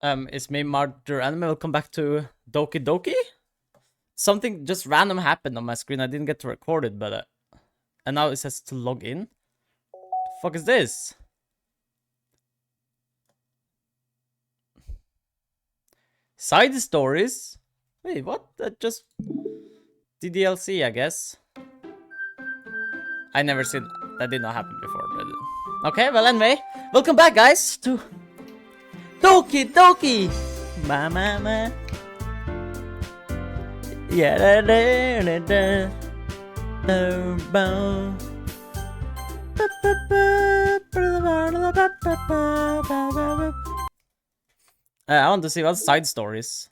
It's me, MarkjurAnime. Welcome back to Doki Doki. Something just random happened on my screen. I didn't get to record it, but and now it says to log in. The fuck is this? Side stories? Wait, what? That just DDLC, I guess. I never seen that. Did not happen before. But... Okay, well anyway, welcome back, guys, to Doki Doki. Ma ma ma. Yeah da da da da. I want to see what side stories.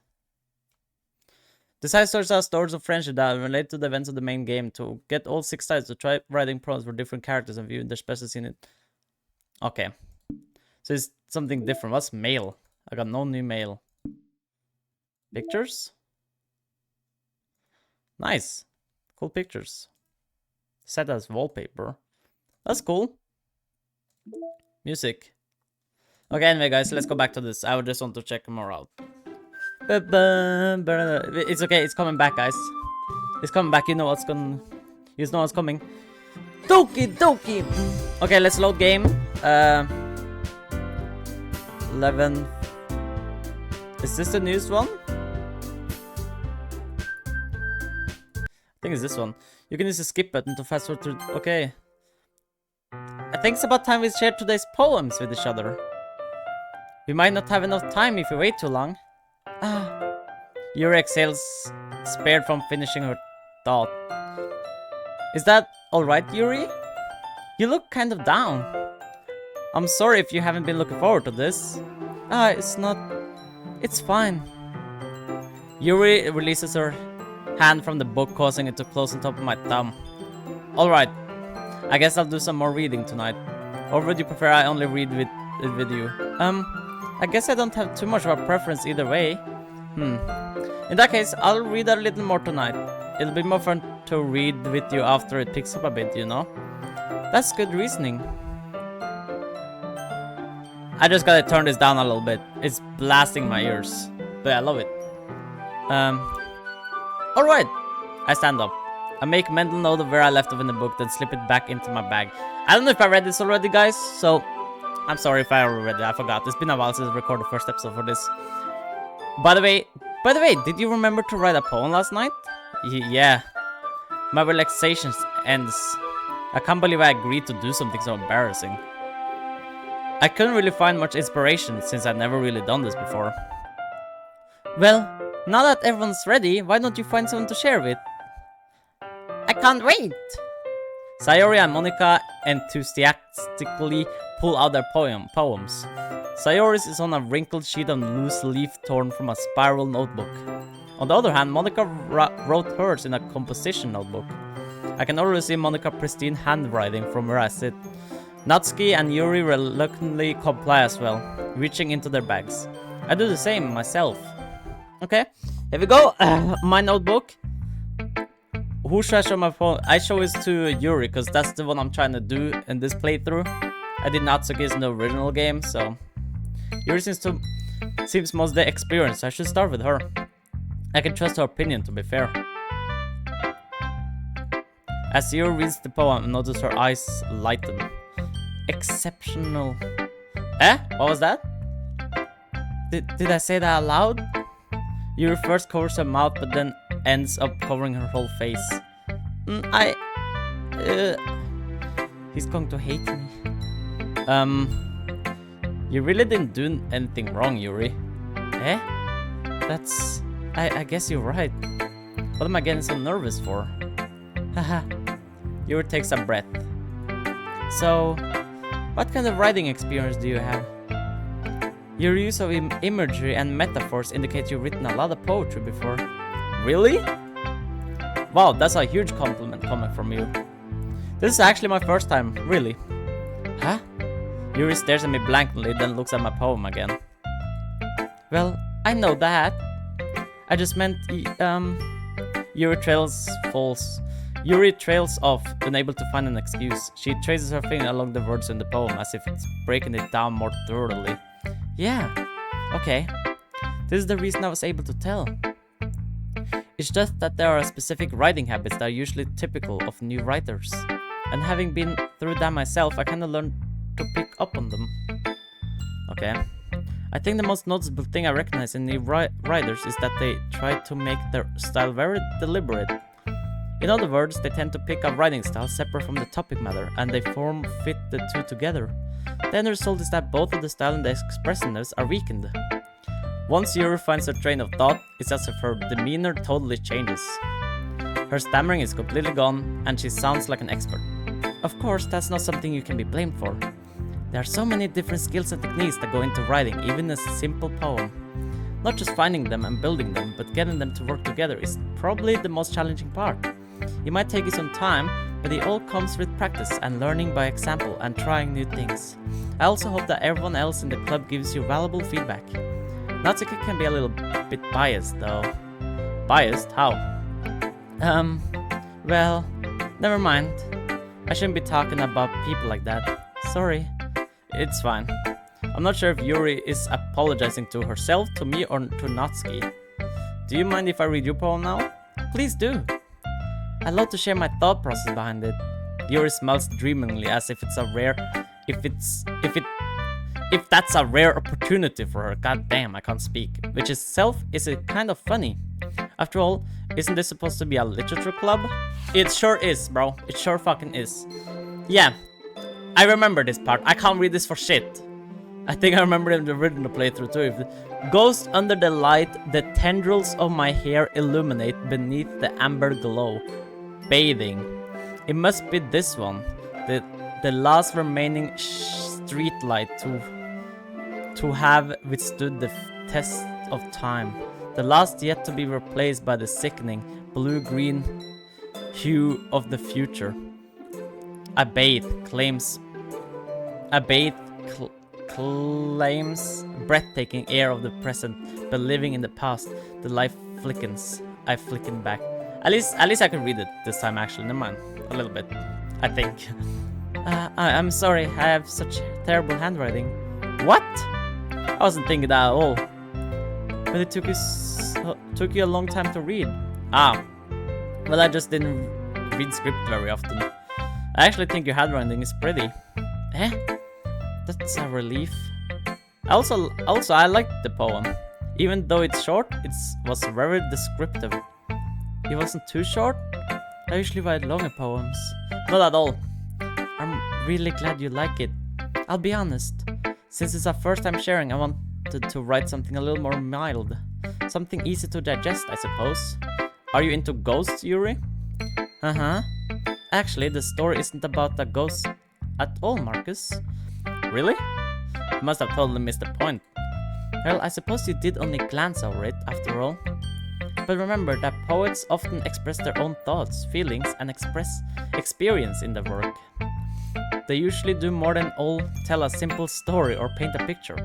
The side stories are stories of friendship that relate to the events of the main game. To get all 6 sides, to try writing prompts for different characters and view their special scene in it. Okay. So it's something different. What's mail? I got no new mail. Pictures? Nice. Cool pictures. Set as wallpaper. That's cool. Music. Okay, anyway, guys, let's go back to this. I would just want to check more out. It's okay, it's coming back, guys. It's coming back. You know what's coming. You know what's coming. Doki Doki. Okay, let's load game. 11. Is this the newest one? I think it's this one. You can use the skip button to fast forward through. Okay. I think it's about time we share today's poems with each other. We might not have enough time if we wait too long. Yuri exhales, spared from finishing her thought. Is that alright, Yuri? You look kind of down. I'm sorry if you haven't been looking forward to this. It's not... It's fine. Yuri releases her hand from the book, causing it to close on top of my thumb. Alright. I guess I'll do some more reading tonight. Or would you prefer I only read with you? I guess I don't have too much of a preference either way. In that case, I'll read a little more tonight. It'll be more fun to read with you after it picks up a bit, you know? That's good reasoning. I just gotta turn this down a little bit. It's blasting my ears. But I love it. Alright. I stand up. I make a mental note of where I left off in the book, then slip it back into my bag. I don't know if I read this already, guys, so I'm sorry if I already read it. I forgot. It's been a while since I recorded the first episode for this. By the way, did you remember to write a poem last night? Yeah. My relaxation ends. I can't believe I agreed to do something so embarrassing. I couldn't really find much inspiration since I'd never really done this before. Well, now that everyone's ready, why don't you find someone to share with? I can't wait! Sayori and Monika enthusiastically pull out their poems. Sayori's is on a wrinkled sheet of loose leaf torn from a spiral notebook. On the other hand, Monika wrote hers in a composition notebook. I can already see Monika's pristine handwriting from where I sit. Natsuki and Yuri reluctantly comply as well, reaching into their bags. I do the same myself. Okay, here we go. My notebook. Who should I show my phone? I show this to Yuri, because that's the one I'm trying to do in this playthrough. I did Natsuki's in the original game, so... Yuri seems most the experienced. I should start with her. I can trust her opinion, to be fair. As Yuri reads the poem, I notice her eyes lighten. Exceptional. What was that? Did I say that out loud? Yuri first covers her mouth, but then ends up covering her whole face. He's going to hate me. You really didn't do anything wrong, Yuri. That's... I guess you're right. What am I getting so nervous for? Haha. Yuri takes a breath. So, what kind of writing experience do you have? Your use of imagery and metaphors indicates you've written a lot of poetry before. Really? Wow, that's a huge compliment coming from you. This is actually my first time, really. Huh? Yuri stares at me blankly, then looks at my poem again. Well, I know that. I just meant, Yuri trails off, unable to find an excuse. She traces her finger along the words in the poem, as if it's breaking it down more thoroughly. Yeah, okay. This is the reason I was able to tell. It's just that there are specific writing habits that are usually typical of new writers. And having been through that myself, I kinda learned to pick up on them. Okay. I think the most noticeable thing I recognize in new writers is that they try to make their style very deliberate. In other words, they tend to pick a writing style separate from the topic matter, and they fit the two together. The end result is that both of the style and the expressiveness are weakened. Once Yuri finds her train of thought, it's as if her demeanor totally changes. Her stammering is completely gone, and she sounds like an expert. Of course, that's not something you can be blamed for. There are so many different skills and techniques that go into writing even a simple poem. Not just finding them and building them, but getting them to work together is probably the most challenging part. It might take you some time, but it all comes with practice and learning by example and trying new things. I also hope that everyone else in the club gives you valuable feedback. Natsuki can be a little bit biased though. Biased? How? Well, never mind. I shouldn't be talking about people like that. Sorry. It's fine. I'm not sure if Yuri is apologizing to herself, to me, or to Natsuki. Do you mind if I read your poem now? Please do. I'd love to share my thought process behind it. Yuri smiles dreamingly as if it's a rare... If that's a rare opportunity for her. God damn, I can't speak. Which itself is kind of funny. After all, isn't this supposed to be a literature club? It sure is, bro. It sure fucking is. Yeah, I remember this part. I can't read this for shit. I think I remember in the original playthrough too. Ghost under the light, the tendrils of my hair illuminate beneath the amber glow. Bathing. It must be this one. The last remaining street light to have withstood the test of time. The last yet to be replaced by the sickening blue-green hue of the future. A bathe claims breathtaking air of the present, but living in the past, the life flickens. I flicken back. At least I can read it this time actually. Never mind. A little bit. I think. I'm sorry, I have such terrible handwriting. What? I wasn't thinking that at all. But it took you a long time to read. Ah. Well, I just didn't read script very often. I actually think your handwriting is pretty. Eh? That's a relief. Also, I liked the poem. Even though it's short, it was very descriptive. It wasn't too short. I usually write longer poems. Not at all. I'm really glad you like it. I'll be honest. Since it's our first time sharing, I wanted to write something a little more mild. Something easy to digest, I suppose. Are you into ghosts, Yuri? Uh-huh. Actually, the story isn't about a ghost at all, Marcus. Really? You must have totally missed the point. Well, I suppose you did only glance over it, after all. But remember that poets often express their own thoughts, feelings, and experience in their work. They usually do more than all tell a simple story or paint a picture.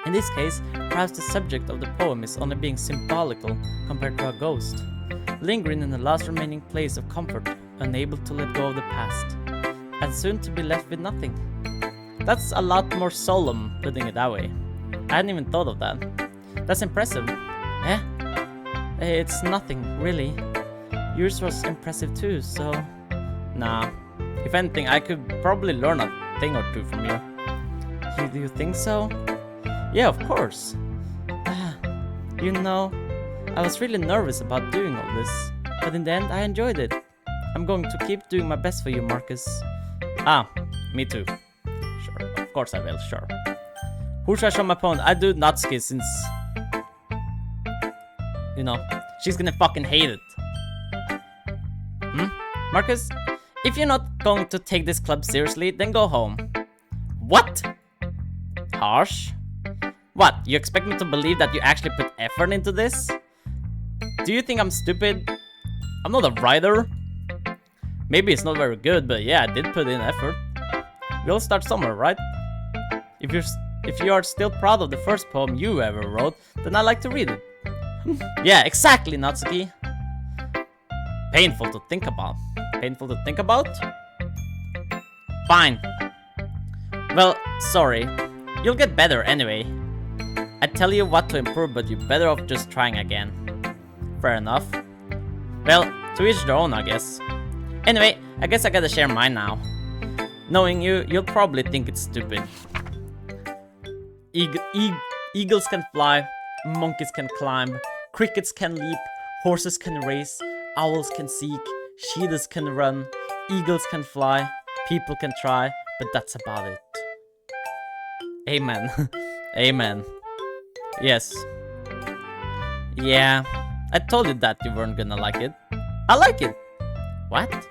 In this case, perhaps the subject of the poem is only being symbolical compared to a ghost, lingering in the last remaining place of comfort, unable to let go of the past, and soon to be left with nothing. That's a lot more solemn, putting it that way. I hadn't even thought of that. That's impressive. Eh? It's nothing, really. Yours was impressive too, so... Nah. If anything, I could probably learn a thing or two from you. Do you think so? Yeah, of course. You know, I was really nervous about doing all this, but in the end, I enjoyed it. I'm going to keep doing my best for you, Marcus. Ah, me too. Sure, of course I will, sure. Who should I show my opponent? I do Natsuki since... You know, she's gonna fucking hate it. Marcus? If you're not going to take this club seriously, then go home. What? Harsh? What, you expect me to believe that you actually put effort into this? Do you think I'm stupid? I'm not a writer. Maybe it's not very good, but yeah, I did put in effort. We'll start somewhere, right? If you are still proud of the first poem you ever wrote, then I'd like to read it. Yeah, exactly, Natsuki. Painful to think about. Painful to think about? Fine. Well, sorry. You'll get better anyway. I tell you what to improve, but you're better off just trying again. Fair enough. Well, to each their own, I guess. Anyway, I guess I gotta share mine now. Knowing you, you'll probably think it's stupid. Eagles can fly, monkeys can climb, crickets can leap, horses can race, owls can seek, cheetahs can run, eagles can fly, people can try, but that's about it. Amen. Amen. Yes. Yeah, I told you that you weren't gonna like it. I like it. What?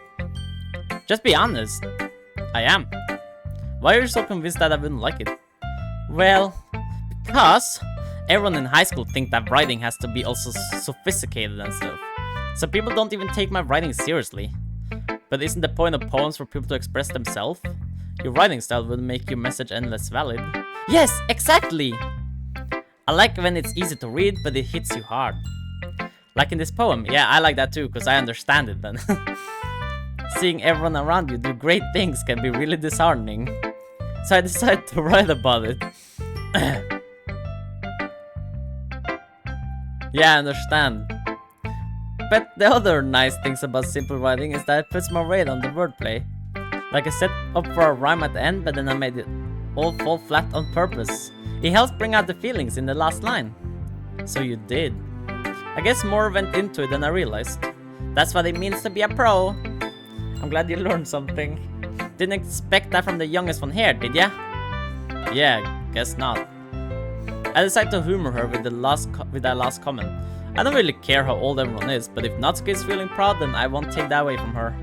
Just be honest. I am. Why are you so convinced that I wouldn't like it? Well, because everyone in high school thinks that writing has to be also sophisticated and stuff. So people don't even take my writing seriously. But isn't the point of poems for people to express themselves? Your writing style would make your message endless valid. Yes, exactly! I like when it's easy to read, but it hits you hard. Like in this poem. Yeah, I like that too, because I understand it then. Seeing everyone around you do great things can be really disheartening. So I decided to write about it. Yeah, I understand. But the other nice things about simple writing is that it puts more weight on the wordplay. Like I set up for a rhyme at the end, but then I made it all fall flat on purpose. It helps bring out the feelings in the last line. So you did. I guess more went into it than I realized. That's what it means to be a pro. I'm glad you learned something. Didn't expect that from the youngest one here, did ya? Yeah, guess not. I decided to humor her with that last comment. I don't really care how old everyone is, but if Natsuki is feeling proud, then I won't take that away from her.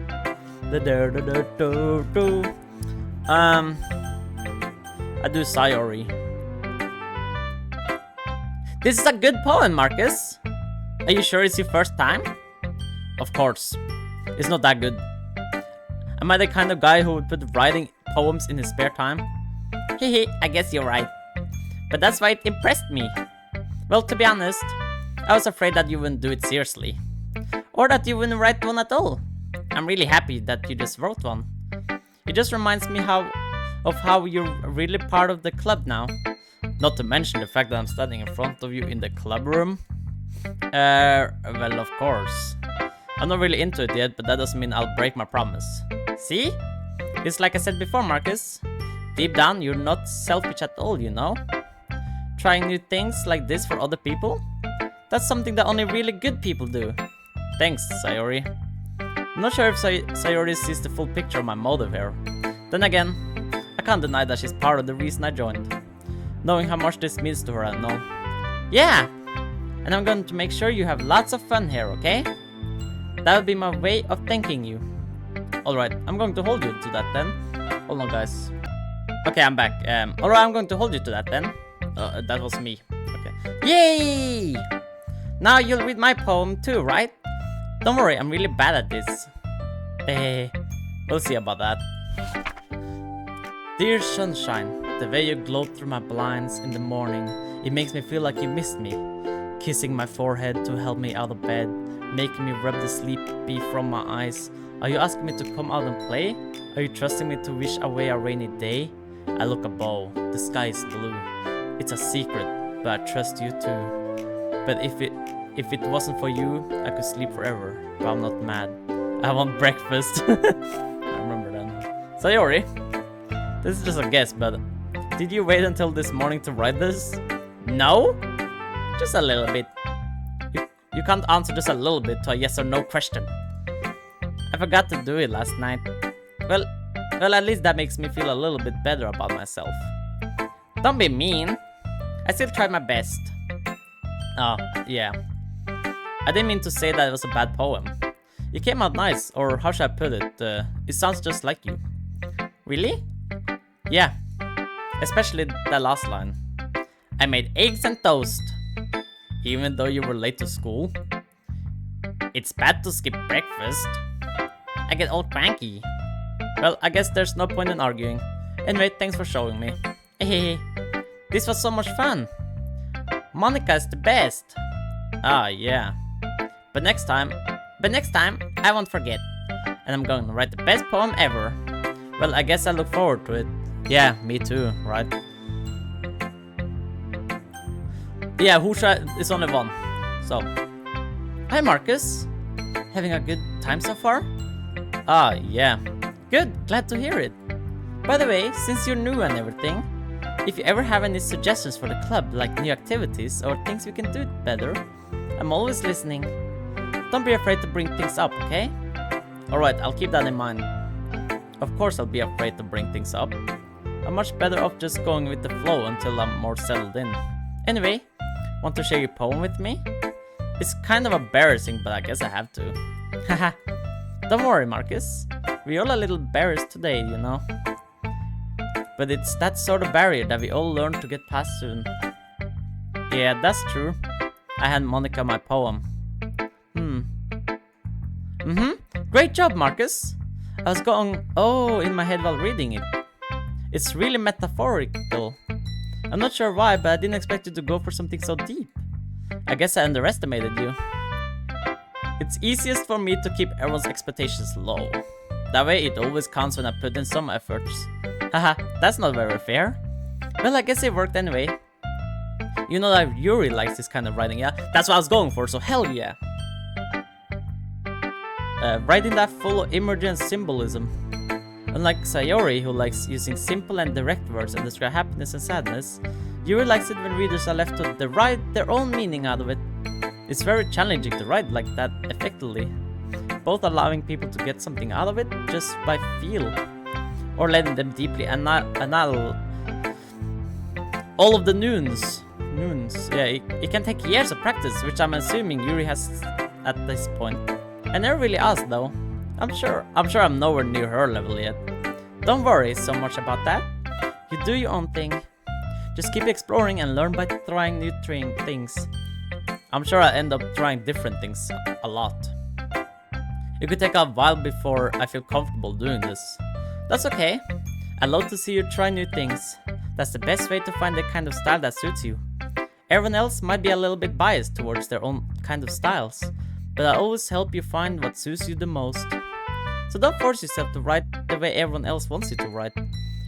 I do Sayori. This is a good poem, Marcus. Are you sure it's your first time? Of course. It's not that good. Am I the kind of guy who would put writing poems in his spare time? Hehe, I guess you're right. But that's why it impressed me. Well, to be honest, I was afraid that you wouldn't do it seriously. Or that you wouldn't write one at all. I'm really happy that you just wrote one. It just reminds me of how you're really part of the club now. Not to mention the fact that I'm standing in front of you in the club room. Well, of course. I'm not really into it yet, but that doesn't mean I'll break my promise. See? It's like I said before, Marcus. Deep down, you're not selfish at all, you know? Trying new things like this for other people? That's something that only really good people do. Thanks, Sayori. I'm not sure if Sayori sees the full picture of my motive here. Then again, I can't deny that she's part of the reason I joined. Knowing how much this means to her, I know. Yeah! And I'm going to make sure you have lots of fun here, okay? That would be my way of thanking you. Alright, I'm going to hold you to that then. Hold on, guys. Okay, I'm back. Alright, I'm going to hold you to that then. That was me. Okay. Yay! Now you'll read my poem too, right? Don't worry, I'm really bad at this. We'll see about that. Dear sunshine, the way you glow through my blinds in the morning, it makes me feel like you missed me. Kissing my forehead to help me out of bed, making me rub the sleepy from my eyes. Are you asking me to come out and play? Are you trusting me to wish away a rainy day? I look above, the sky is blue. It's a secret, but I trust you too. But if it wasn't for you, I could sleep forever. But I'm not mad. I want breakfast. I remember that. Sayori, this is just a guess, but did you wait until this morning to write this? No? Just a little bit. You can't answer just a little bit to a yes or no question. I forgot to do it last night. Well, at least that makes me feel a little bit better about myself. Don't be mean. I still tried my best. Oh, yeah. I didn't mean to say that it was a bad poem. It came out nice, or how should I put it? It sounds just like you. Really? Yeah. Especially that last line. I made eggs and toast. Even though you were late to school. It's bad to skip breakfast. I get all cranky. Well, I guess there's no point in arguing. Anyway, thanks for showing me. Hey, this was so much fun. Monika is the best. Ah, yeah. But next time, I won't forget. And I'm going to write the best poem ever. Well, I guess I look forward to it. Yeah, me too, right? Yeah, Husha is only one. So, hi Marcus. Having a good time so far? Ah, yeah. Good, glad to hear it. By the way, since you're new and everything, if you ever have any suggestions for the club, like new activities or things we can do better, I'm always listening. Don't be afraid to bring things up, okay? Alright, I'll keep that in mind. Of course I'll be afraid to bring things up. I'm much better off just going with the flow until I'm more settled in. Anyway, want to share your poem with me? It's kind of embarrassing, but I guess I have to. Haha. Don't worry, Marcus. We're all a little embarrassed today, you know. But it's that sort of barrier that we all learn to get past soon. Yeah, that's true. I hand Monika my poem. Great job, Marcus. I was going in my head while reading it. It's really metaphorical. I'm not sure why, but I didn't expect you to go for something so deep. I guess I underestimated you. It's easiest for me to keep everyone's expectations low. That way it always counts when I put in some efforts. Haha, that's not very fair. Well, I guess it worked anyway. You know that Yuri likes this kind of writing, yeah? That's what I was going for, so hell yeah. Writing that full of imagery and symbolism. Unlike Sayori, who likes using simple and direct words and describe happiness and sadness, Yuri likes it when readers are left to derive their own meaning out of it. It's very challenging to write like that effectively, both allowing people to get something out of it just by feel, or letting them deeply annul all of the noons. Yeah, it can take years of practice, which I'm assuming Yuri has at this point. I never really asked though. I'm sure I'm nowhere near her level yet. Don't worry so much about that. You do your own thing. Just keep exploring and learn by trying new things. I'm sure I'll end up trying different things a lot. It could take a while before I feel comfortable doing this. That's okay. I love to see you try new things. That's the best way to find the kind of style that suits you. Everyone else might be a little bit biased towards their own kind of styles, but I always help you find what suits you the most. So don't force yourself to write the way everyone else wants you to write.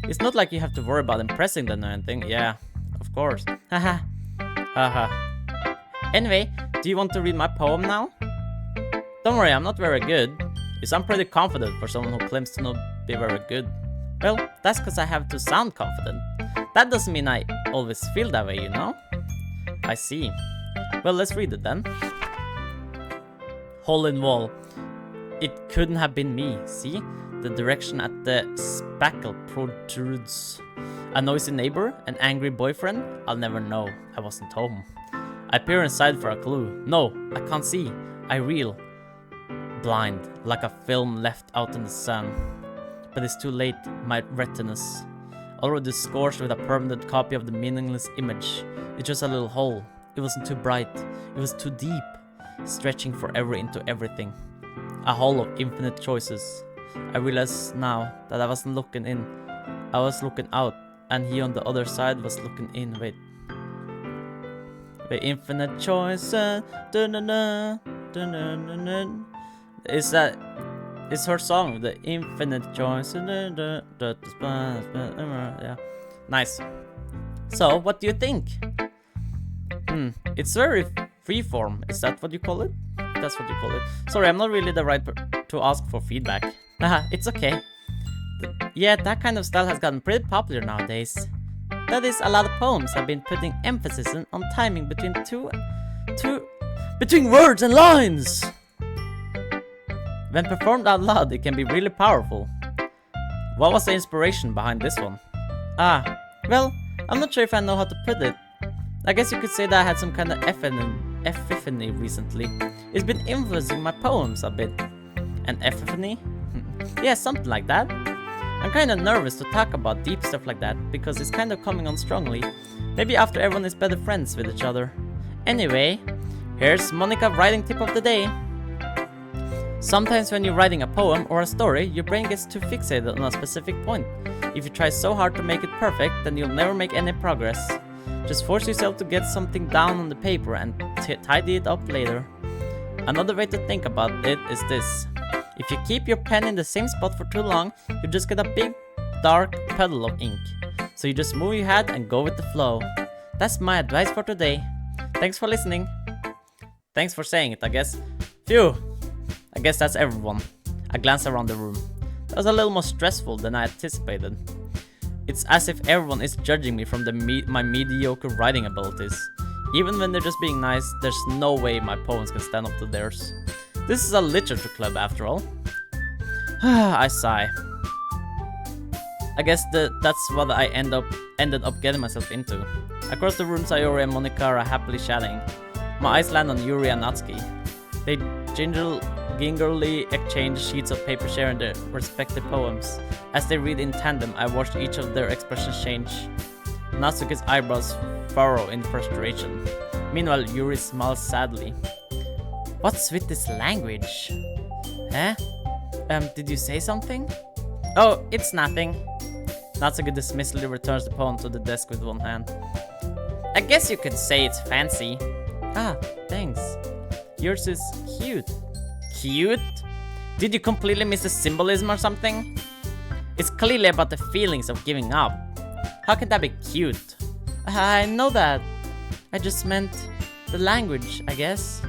It's not like you have to worry about impressing them or anything. Yeah, of course. Haha. Haha. Anyway, do you want to read my poem now? Don't worry, I'm not very good. You sound pretty confident for someone who claims to not be very good. Well, that's because I have to sound confident. That doesn't mean I always feel that way, you know? I see. Well, let's read it then. Hole in wall. It couldn't have been me, see? The direction at the spackle protrudes. A noisy neighbor, an angry boyfriend? I'll never know. I wasn't home. I peer inside for a clue. No, I can't see. I reel. Blind, like a film left out in the sun. But it's too late, my retinas. Already scorched with a permanent copy of the meaningless image. It's just a little hole. It wasn't too bright. It was too deep. Stretching forever into everything. A hole of infinite choices. I realize now that I wasn't looking in. I was looking out, and he on the other side was looking in. Wait. The infinite choices. It's her song, the infinite choices. Yeah. Nice. So, what do you think? It's very freeform. Is that what you call it? That's what you call it. Sorry, I'm not really the right to ask for feedback. Haha, it's okay. Yeah, that kind of style has gotten pretty popular nowadays. That is, a lot of poems have been putting emphasis on timing between between words and lines. When performed out loud, it can be really powerful. What was the inspiration behind this one? Well, I'm not sure if I know how to put it. I guess you could say that I had some kind of epiphany recently. It's been influencing my poems a bit. An epiphany? Yeah, something like that. I'm kind of nervous to talk about deep stuff like that because it's kind of coming on strongly. Maybe after everyone is better friends with each other. Anyway, here's Monika writing tip of the day. Sometimes when you're writing a poem or a story, your brain gets too fixated on a specific point. If you try so hard to make it perfect, then you'll never make any progress. Just force yourself to get something down on the paper and tidy it up later. Another way to think about it is this. If you keep your pen in the same spot for too long, you just get a big, dark puddle of ink. So you just move your head and go with the flow. That's my advice for today. Thanks for listening. Thanks for saying it, I guess. Phew. I guess that's everyone. I glanced around the room. That was a little more stressful than I anticipated. It's as if everyone is judging me from my mediocre writing abilities. Even when they're just being nice, there's no way my poems can stand up to theirs. This is a literature club after all. I sigh. I guess that's what I ended up getting myself into. Across the room, Sayori and Monika are happily chatting. My eyes land on Yuri and Natsuki. They gingerly exchange sheets of paper sharing their respective poems. As they read in tandem, I watched each of their expressions change. Natsuki's eyebrows furrow in frustration. Meanwhile, Yuri smiles sadly. What's with this language? Huh? Did you say something? Oh, it's nothing. Natsuki dismissively returns the poem to the desk with one hand. I guess you could say it's fancy. Ah, thanks. Yours is cute. Cute? Did you completely miss the symbolism or something? It's clearly about the feelings of giving up. How can that be cute? I know that. I just meant the language, I guess.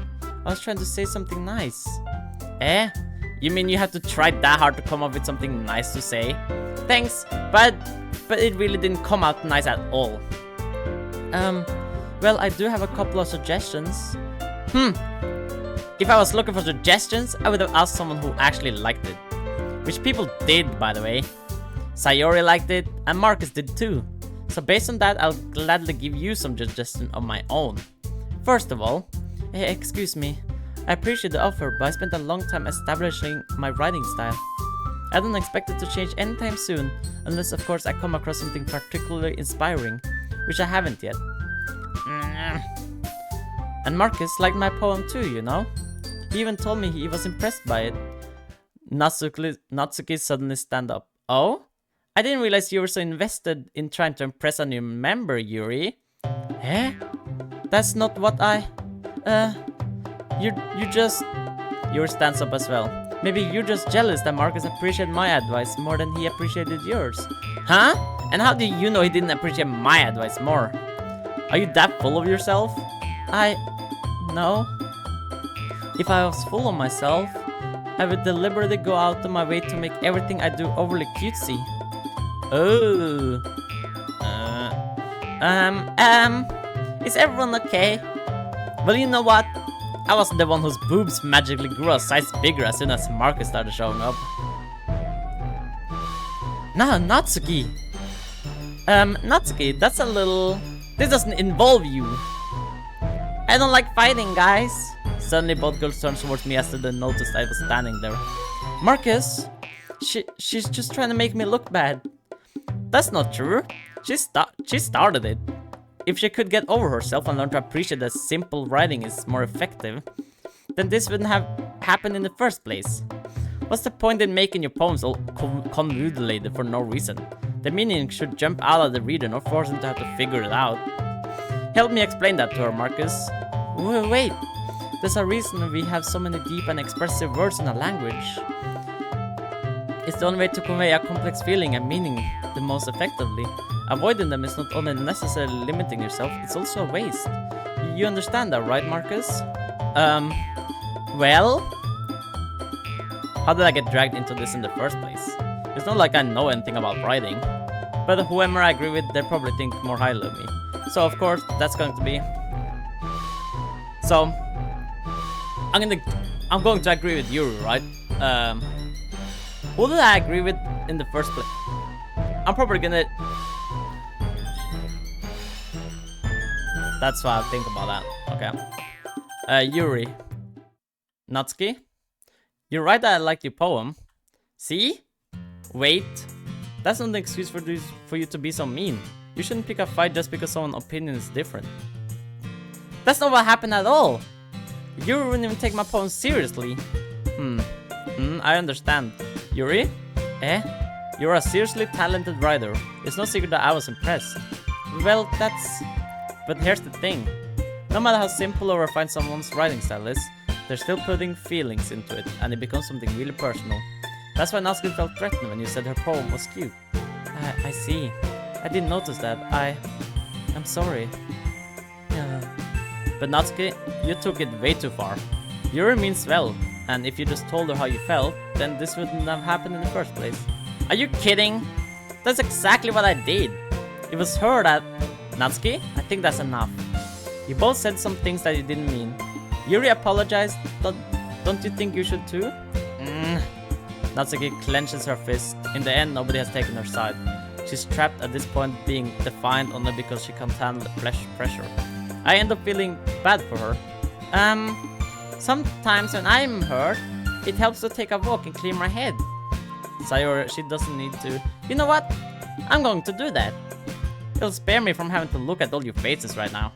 I was trying to say something nice. Eh? You mean you have to try that hard to come up with something nice to say? Thanks, but it really didn't come out nice at all. Well, I do have a couple of suggestions. If I was looking for suggestions, I would have asked someone who actually liked it. Which people did, by the way. Sayori liked it, and Marcus did too. So based on that, I'll gladly give you some suggestions of my own. First of all, excuse me, I appreciate the offer, but I spent a long time establishing my writing style. I don't expect it to change anytime soon, unless of course I come across something particularly inspiring, which I haven't yet. And Marcus liked my poem too, you know? He even told me he was impressed by it. Natsuki suddenly stand up. Oh? I didn't realize you were so invested in trying to impress a new member, Yuri. Eh? That's not what I... You just... Yuri stands up as well. Maybe you're just jealous that Marcus appreciated my advice more than he appreciated yours. Huh? And how do you know he didn't appreciate my advice more? Are you that full of yourself? No. If I was full of myself, I would deliberately go out of my way to make everything I do overly cutesy. Oh. Is everyone okay? Well, you know what? I was the one whose boobs magically grew a size bigger as soon as Marcus started showing up. Nah, Natsuki. Natsuki, that's a little... This doesn't involve you. I don't like fighting, guys. Suddenly, both girls turned towards me as they noticed I was standing there. Marcus, she's just trying to make me look bad. That's not true. She started it. If she could get over herself and learn to appreciate that simple writing is more effective, then this wouldn't have happened in the first place. What's the point in making your poems all convoluted for no reason? The meaning should jump out of the reader, not force them to have to figure it out. Help me explain that to her, Marcus. Wait, there's a reason we have so many deep and expressive words in a language. It's the only way to convey a complex feeling and meaning the most effectively. Avoiding them is not only necessarily limiting yourself, it's also a waste. You understand that, right, Marcus? Well? How did I get dragged into this in the first place? It's not like I know anything about writing. But whoever I agree with, they probably think more highly of me. So of course, that's going to be... So... I'm going to agree with Yuri, right? Who did I agree with in the first place? I'm probably gonna... That's what I think about that. Okay. Yuri. Natsuki? You're right that I liked your poem. See? Wait. That's not an excuse for you to be so mean. You shouldn't pick a fight just because someone's opinion is different. That's not what happened at all. You wouldn't even take my poem seriously. I understand. Yuri? You're a seriously talented writer. It's no secret that I was impressed. Well, that's... But here's the thing. No matter how simple or refined someone's writing style is, they're still putting feelings into it, and it becomes something really personal. That's why Natsuki felt threatened when you said her poem was cute. I see. I didn't notice that. I'm sorry. But Natsuki, you took it way too far. Yuri means well, and if you just told her how you felt, then this wouldn't have happened in the first place. Are you kidding? That's exactly what I did. It was her that... Natsuki, I think that's enough. You both said some things that you didn't mean. Yuri apologized. Don't you think you should too? Natsuki clenches her fist. In the end, nobody has taken her side. She's trapped at this point, being defiant only because she can't handle the pressure. I end up feeling bad for her. Sometimes when I'm hurt, it helps to take a walk and clear my head. Sayori, she doesn't need to. You know what? I'm going to do that. It'll spare me from having to look at all your faces right now.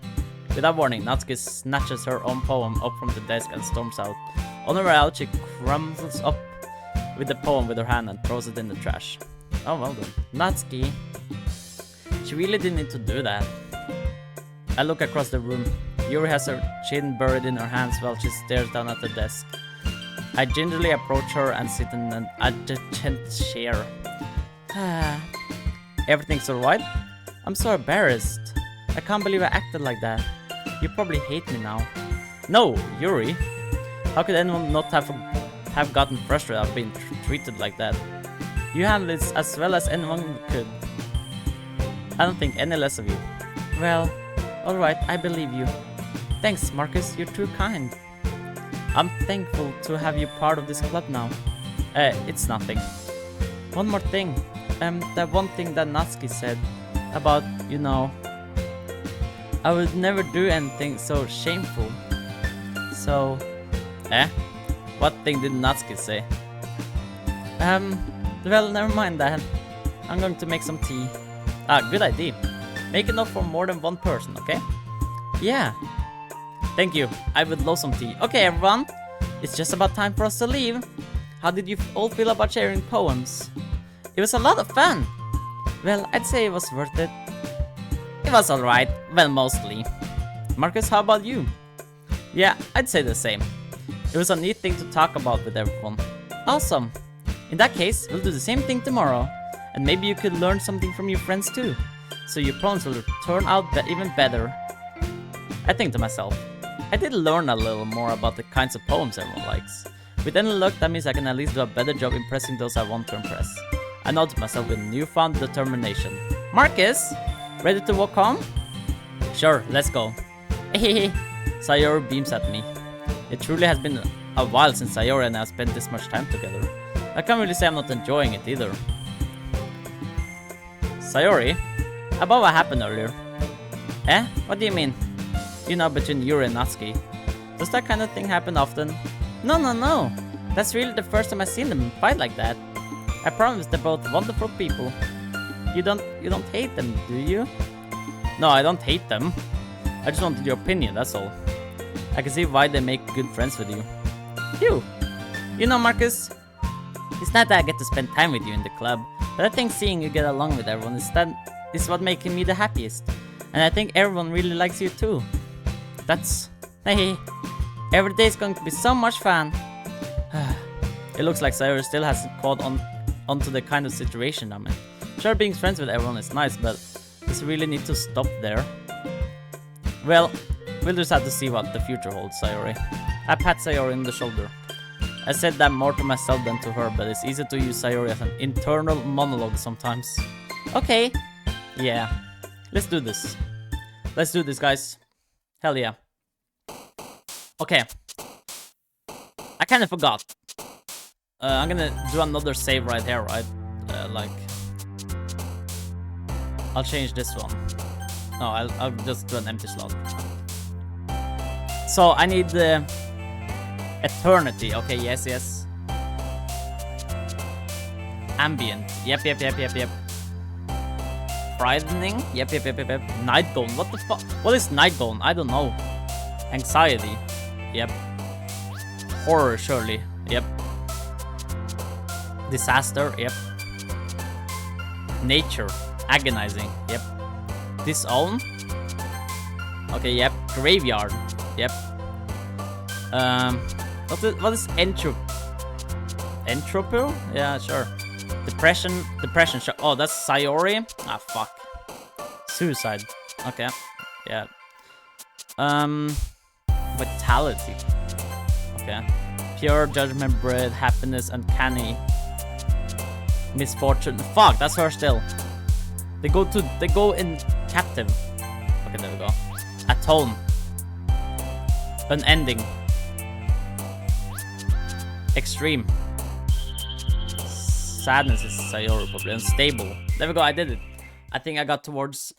Without warning, Natsuki snatches her own poem up from the desk and storms out. On her way out, she crumbles up with the poem with her hand and throws it in the trash. Oh, well done. Natsuki. She really didn't need to do that. I look across the room. Yuri has her chin buried in her hands while she stares down at the desk. I gingerly approach her and sit in an adjacent chair. Everything's alright? I'm so embarrassed. I can't believe I acted like that. You probably hate me now. No, Yuri. How could anyone not have gotten frustrated at being treated like that? You handled it as well as anyone could. I don't think any less of you. Well, alright, I believe you. Thanks, Marcus, you're too kind. I'm thankful to have you part of this club now. It's nothing. One more thing. That one thing that Natsuki said about, you know, I would never do anything so shameful. So, what thing did Natsuki say? Well, never mind that. I'm going to make some tea. Good idea. Make enough for more than one person, okay? Yeah. Thank you. I would love some tea. Okay, everyone. It's just about time for us to leave. How did you all feel about sharing poems? It was a lot of fun. Well, I'd say it was worth it. It was alright. Well, mostly. Marcus, how about you? Yeah, I'd say the same. It was a neat thing to talk about with everyone. Awesome. In that case, we'll do the same thing tomorrow. And maybe you could learn something from your friends too. So your poems will turn out even better. I think to myself, I did learn a little more about the kinds of poems everyone likes. With any luck, that means I can at least do a better job impressing those I want to impress. I nod to myself with newfound determination. Marcus, ready to walk home? Sure, let's go. Hehehe. Sayori beams at me. It truly has been a while since Sayori and I have spent this much time together. I can't really say I'm not enjoying it either. Sayori, about what happened earlier. What do you mean? You know, between Yuri and Natsuki. Does that kind of thing happen often? No. That's really the first time I've seen them fight like that. I promise they're both wonderful people. You don't hate them, do you? No, I don't hate them. I just wanted your opinion, that's all. I can see why they make good friends with you. Phew. You know, Marcus, it's not that I get to spend time with you in the club, but I think seeing you get along with everyone is what making me the happiest. And I think everyone really likes you too. Hey, every day is going to be so much fun. It looks like Sayori still hasn't caught onto the kind of situation I'm in. Sure, being friends with everyone is nice, but does it really need to stop there? Well, we'll just have to see what the future holds, Sayori. I pat Sayori on the shoulder. I said that more to myself than to her, but it's easy to use Sayori as an internal monologue sometimes. Okay. Yeah. Let's do this. Let's do this, guys. Hell yeah. Okay. I kind of forgot. I'm gonna do another save right here, right? I'll change this one. No, I'll just do an empty slot. So I need eternity. Okay, yes. Ambient. Yep. Frightening. Yep. Night Gone. What the fuck? What is Night Gone? I don't know. Anxiety. Yep. Horror, surely. Yep. Disaster. Yep. Nature. Agonizing. Yep. Disown. Okay, yep. Graveyard. Yep. What is entropy? Entropy? Yeah, sure. Depression. Oh, that's Sayori. Ah, fuck. Suicide. Okay. Yeah. Vitality. Okay. Pure judgment, bread, happiness, uncanny, misfortune. Fuck, that's her still. They go in captive. Okay, there we go. Atone. Unending. Extreme. Sadness is Sayori probably. Unstable. There we go, I did it. I think I got towards...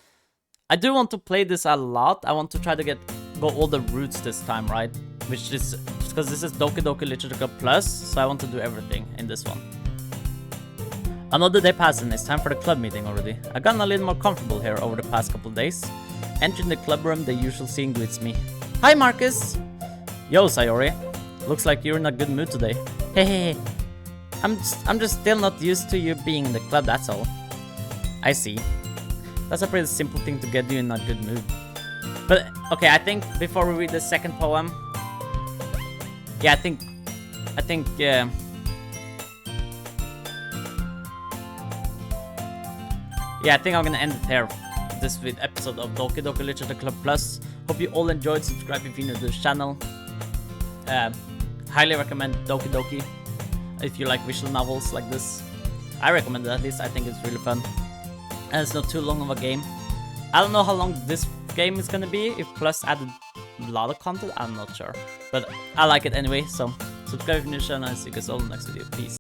I do want to play this a lot. I want to try to go all the routes this time, right? Which is... Because this is Doki Doki Literature Club Plus, so I want to do everything in this one. Another day passed and it's time for the club meeting already. I've gotten a little more comfortable here over the past couple days. Entering the club room, the usual scene greets me. Hi, Marcus! Yo, Sayori. Looks like you're in a good mood today. Hey. I'm just still not used to you being in the club, that's all. I see. That's a pretty simple thing to get you in a good mood. But, okay, I think before we read the second poem... Yeah, I think, yeah, I think I'm gonna end it here. This episode of Doki Doki Literature Club Plus. Hope you all enjoyed. Subscribe if you're new to this channel. Highly recommend Doki Doki if you like visual novels like this. I recommend it at least. I think it's really fun. And it's not too long of a game. I don't know how long this game is gonna be. If Plus added a lot of content, I'm not sure. But I like it anyway, so subscribe if you're new to the channel and see you guys all in the next video. Peace.